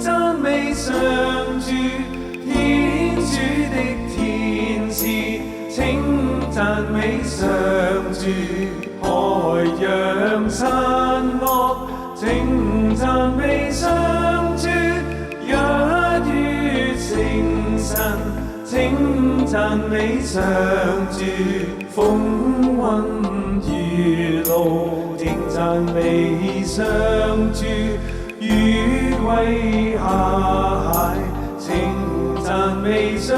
讚美上主，天主的天使，請讚美上主，海洋山岳，請讚美上主，日月星辰，請讚美上主，風雲雨露，請讚美上主，雨季夏蟹，請讚美上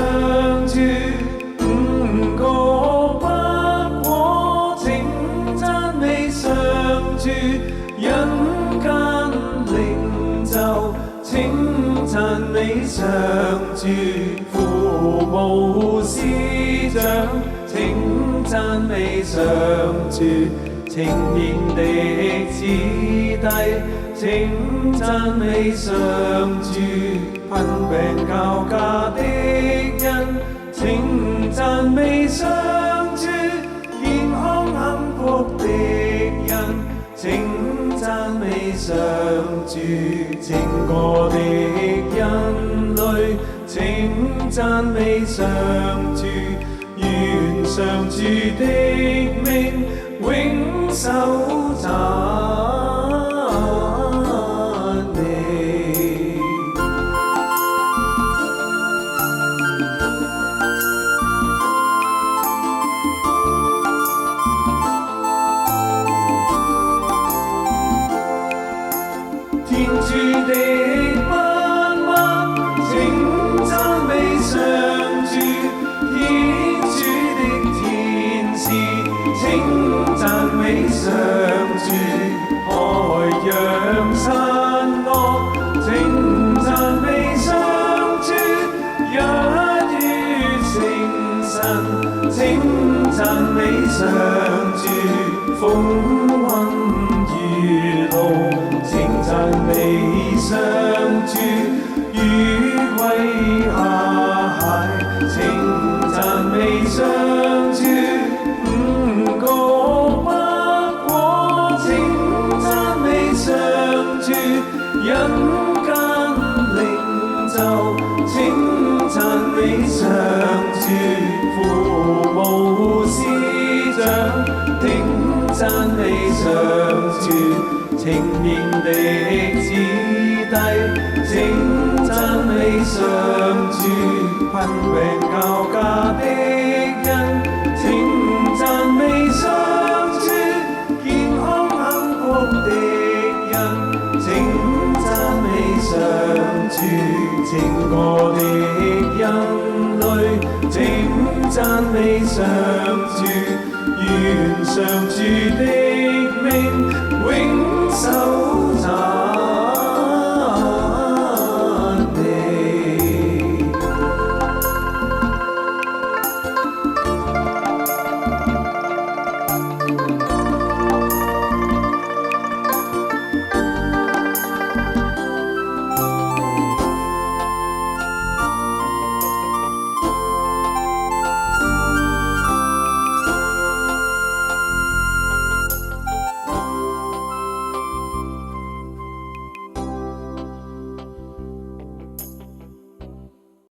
主，五穀北國，請讚美上主，人間領袖，請讚美上主，父母師長，請讚美上主，青年的子弟，請讚美上主，貧病交加的人，請讚美上主，健康幸福的人，請讚美上主，整個的人類，請讚美上主，願上主的名永守讚美。天主的萬物，請讚美上主，天主的天使，請讚美上主，海洋山岳，請讚美上主，日月星辰，請讚美上主，風雲雨露，請讚美上主，雨季夏蟹，請讚美上主，五穀北國，請讚美上主，人間領袖，請讚美上主，父母師長，請讚美上主，青年的子弟，請讚美上主，貧病交加的人，請讚美上主，健康幸福的人，請讚美上主，整個的人類，請讚美上主，願上主的名永守讚